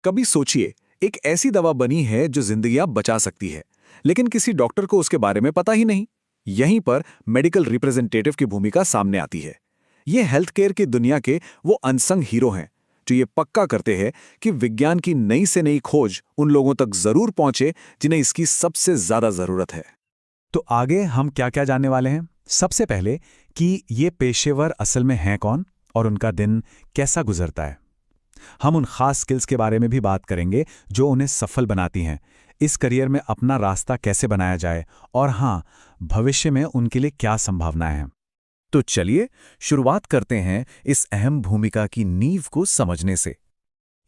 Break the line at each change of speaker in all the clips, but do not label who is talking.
कभी सोचिए, एक ऐसी दवा बनी है जो जिंदगियां बचा सकती है, लेकिन किसी डॉक्टर को उसके बारे में पता ही नहीं। यहीं पर मेडिकल रिप्रेजेंटेटिव की भूमिका सामने आती है। ये हेल्थ केयर की दुनिया के वो अनसंग हीरो हैं जो ये पक्का करते हैं कि विज्ञान की नई से नई खोज उन लोगों तक जरूर पहुंचे जिन्हें इसकी सबसे ज्यादा जरूरत है।
तो आगे हम क्या-क्या जानने वाले हैं? सबसे पहले कि ये पेशेवर असल में हैं कौन और उनका दिन कैसा गुजरता है। हम उन खास स्किल्स के बारे में भी बात करेंगे जो उन्हें सफल बनाती हैं, इस करियर में अपना रास्ता कैसे बनाया जाए और हाँ, भविष्य में उनके लिए क्या संभावनाएं हैं।
तो चलिए शुरुआत करते हैं इस अहम भूमिका की नींव को समझने से।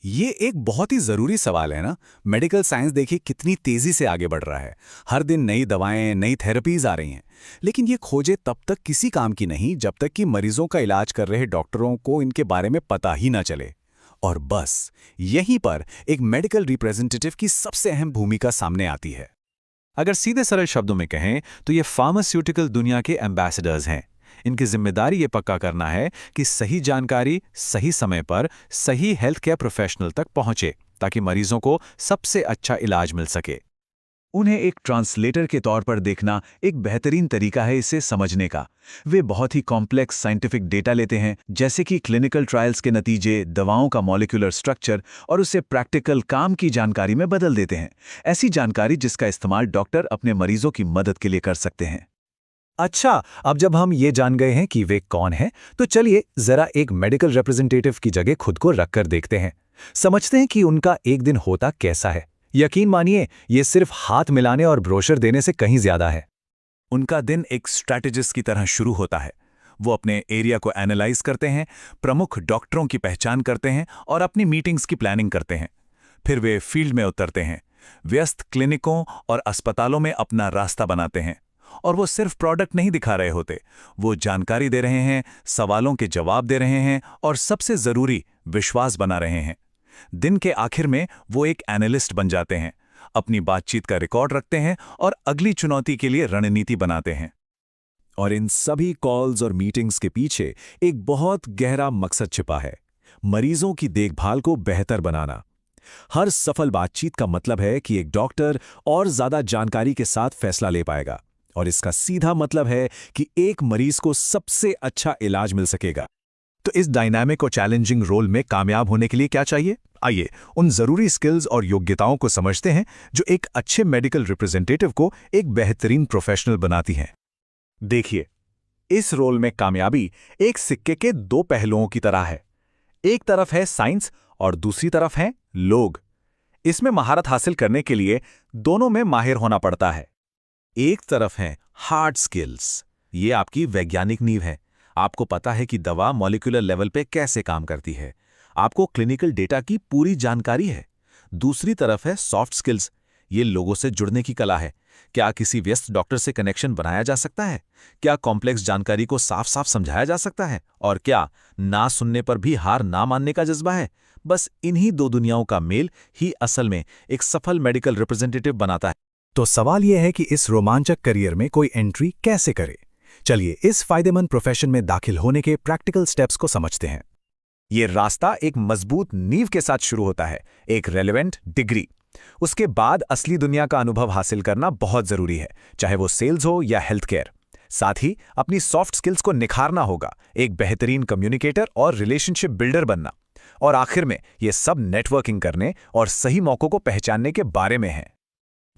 ये एक बहुत ही जरूरी सवाल है ना। मेडिकल साइंस देखिए कितनी तेजी से आगे बढ़ रहा है। हर दिन नई दवाएं, नई थेरेपीज आ रही हैं। लेकिन ये खोजें तब तक किसी काम की नहीं जब तक कि मरीजों का इलाज कर रहे डॉक्टरों को इनके बारे में पता ही ना चले। और बस यहीं पर एक मेडिकल रिप्रेजेंटेटिव की सबसे अहम भूमिका सामने आती है। अगर सीधे सरल शब्दों में कहें तो ये फार्मास्यूटिकल दुनिया के एम्बेसडर्स हैं। इनकी जिम्मेदारी ये पक्का करना है कि सही जानकारी सही समय पर सही हेल्थ केयर प्रोफेशनल तक पहुंचे ताकि मरीजों को सबसे अच्छा इलाज मिल सके।
उन्हें एक ट्रांसलेटर के तौर पर देखना एक बेहतरीन तरीका है इसे समझने का। वे बहुत ही कॉम्प्लेक्स साइंटिफिक डेटा लेते हैं, जैसे कि क्लिनिकल ट्रायल्स के नतीजे, दवाओं का मॉलिक्यूलर स्ट्रक्चर, और उसे प्रैक्टिकल काम की जानकारी में बदल देते हैं। ऐसी जानकारी जिसका इस्तेमाल डॉक्टर अपने मरीजों की मदद के लिए कर सकते हैं।
अच्छा, अब जब हम ये जान गए हैं कि वे कौन हैं, तो चलिए जरा एक मेडिकल रिप्रेजेंटेटिव की जगह खुद को रखकर देखते हैं। समझते हैं कि उनका एक दिन होता कैसा है। यकीन मानिए, ये सिर्फ हाथ मिलाने और ब्रोशर देने से कहीं ज्यादा है।
उनका दिन एक स्ट्रैटेजिस्ट की तरह शुरू होता है। वो अपने एरिया को एनालाइज करते हैं, प्रमुख डॉक्टरों की पहचान करते हैं और अपनी मीटिंग्स की प्लानिंग करते हैं। फिर वे फील्ड में उतरते हैं, व्यस्त क्लिनिकों और अस्पतालों में अपना रास्ता बनाते हैं। और वो सिर्फ प्रोडक्ट नहीं दिखा रहे होते, वो जानकारी दे रहे हैं, सवालों के जवाब दे रहे हैं और सबसे जरूरी विश्वास बना रहे हैं। दिन के आखिर में वो एक एनालिस्ट बन जाते हैं, अपनी बातचीत का रिकॉर्ड रखते हैं और अगली चुनौती के लिए रणनीति बनाते हैं।
और इन सभी कॉल्स और मीटिंग्स के पीछे एक बहुत गहरा मकसद छिपा है, मरीजों की देखभाल को बेहतर बनाना। हर सफल बातचीत का मतलब है कि एक डॉक्टर और ज्यादा जानकारी के साथ फैसला ले पाएगा, और इसका सीधा मतलब है कि एक मरीज को सबसे अच्छा इलाज मिल सकेगा। तो इस डायनामिक और चैलेंजिंग रोल में कामयाब होने के लिए क्या चाहिए? आइए उन जरूरी स्किल्स और योग्यताओं को समझते हैं जो एक अच्छे मेडिकल रिप्रेजेंटेटिव को एक बेहतरीन प्रोफेशनल बनाती हैं। देखिए, इस रोल में कामयाबी एक सिक्के के दो पहलुओं की तरह है। एक तरफ है साइंस और दूसरी तरफ है लोग। इसमें महारत हासिल करने के लिए दोनों में माहिर होना पड़ता है। एक तरफ है हार्ड स्किल्स, ये आपकी वैज्ञानिक नींव है। आपको पता है कि दवा मॉलिक्यूलर लेवल पे कैसे काम करती है। आपको क्लिनिकल डेटा की पूरी जानकारी है। दूसरी तरफ है सॉफ्ट स्किल्स, ये लोगों से जुड़ने की कला है। क्या किसी व्यस्त डॉक्टर से कनेक्शन बनाया जा सकता है? क्या कॉम्प्लेक्स जानकारी को साफ साफ समझाया जा सकता है? और क्या ना सुनने पर भी हार ना मानने का जज्बा है? बस इन्हीं दो दुनियाओं का मेल ही असल में एक सफल मेडिकल रिप्रेजेंटेटिव बनाता है। तो सवाल यह है कि इस रोमांचक करियर में कोई एंट्री कैसे करे? चलिए इस फायदेमंद प्रोफेशन में दाखिल होने के प्रैक्टिकल स्टेप्स को समझते हैं। ये रास्ता एक मजबूत नींव के साथ शुरू होता है, एक रेलेवेंट डिग्री। उसके बाद असली दुनिया का अनुभव हासिल करना बहुत जरूरी है, चाहे वो सेल्स हो या हेल्थ केयर। साथ ही अपनी सॉफ्ट स्किल्स को निखारना होगा, एक बेहतरीन कम्युनिकेटर और रिलेशनशिप बिल्डर बनना। और आखिर में ये सब नेटवर्किंग करने और सही मौकों को पहचानने के बारे में है।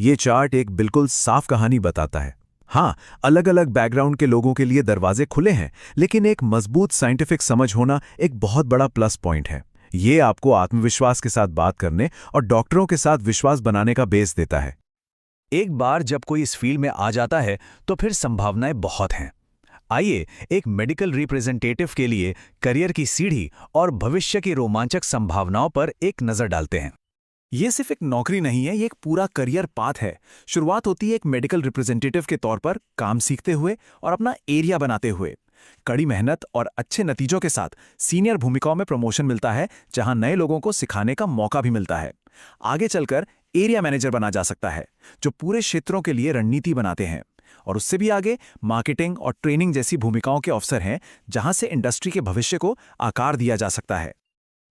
ये चार्ट एक बिल्कुल साफ कहानी बताता है। हाँ, अलग अलग बैकग्राउंड के लोगों के लिए दरवाजे खुले हैं, लेकिन एक मजबूत साइंटिफिक समझ होना एक बहुत बड़ा प्लस पॉइंट है। ये आपको आत्मविश्वास के साथ बात करने और डॉक्टरों के साथ विश्वास बनाने का बेस देता है। एक बार जब कोई इस फील्ड में आ जाता है तो फिर संभावनाएं बहुत हैं। आइए एक मेडिकल रिप्रेजेंटेटिव के लिए करियर की सीढ़ी और भविष्य की रोमांचक संभावनाओं पर एक नजर डालते हैं। ये सिर्फ एक नौकरी नहीं है, ये एक पूरा करियर पाथ है। शुरुआत होती है एक मेडिकल रिप्रेजेंटेटिव के तौर पर काम सीखते हुए और अपना एरिया बनाते हुए। कड़ी मेहनत और अच्छे नतीजों के साथ सीनियर भूमिकाओं में प्रमोशन मिलता है, जहां नए लोगों को सिखाने का मौका भी मिलता है। आगे चलकर एरिया मैनेजर बना जा सकता है, जो पूरे क्षेत्रों के लिए रणनीति बनाते हैं। और उससे भी आगे मार्केटिंग और ट्रेनिंग जैसी भूमिकाओं के अवसर हैं, जहां से इंडस्ट्री के भविष्य को आकार दिया जा सकता है।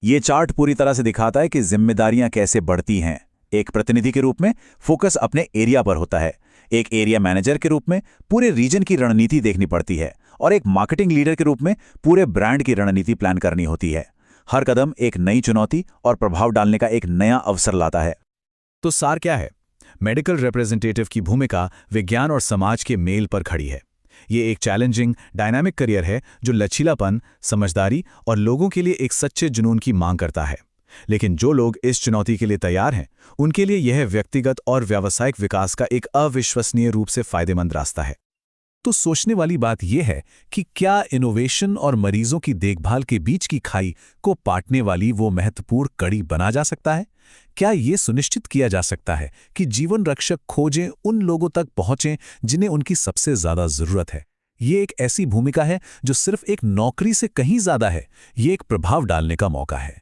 ये चार्ट पूरी तरह से दिखाता है कि जिम्मेदारियां कैसे बढ़ती हैं। एक प्रतिनिधि के रूप में फोकस अपने एरिया पर होता है, एक एरिया मैनेजर के रूप में पूरे रीजन की रणनीति देखनी पड़ती है, और एक मार्केटिंग लीडर के रूप में पूरे ब्रांड की रणनीति प्लान करनी होती है। हर कदम एक नई चुनौती और प्रभाव डालने का एक नया अवसर लाता है।
तो सार क्या है? मेडिकल रिप्रेजेंटेटिव की भूमिका विज्ञान और समाज के मेल पर खड़ी है। ये एक चैलेंजिंग, डायनामिक करियर है जो लचीलापन, समझदारी और लोगों के लिए एक सच्चे जुनून की मांग करता है। लेकिन जो लोग इस चुनौती के लिए तैयार हैं, उनके लिए यह व्यक्तिगत और व्यावसायिक विकास का एक अविश्वसनीय रूप से फायदेमंद रास्ता है। तो सोचने वाली बात यह है कि क्या इनोवेशन और मरीजों की देखभाल के बीच की खाई को पाटने वाली वो महत्वपूर्ण कड़ी बना जा सकता है? क्या ये सुनिश्चित किया जा सकता है कि जीवन रक्षक खोजें उन लोगों तक पहुंचें जिन्हें उनकी सबसे ज्यादा जरूरत है? ये एक ऐसी भूमिका है जो सिर्फ एक नौकरी से कहीं ज्यादा है, ये एक प्रभाव डालने का मौका है।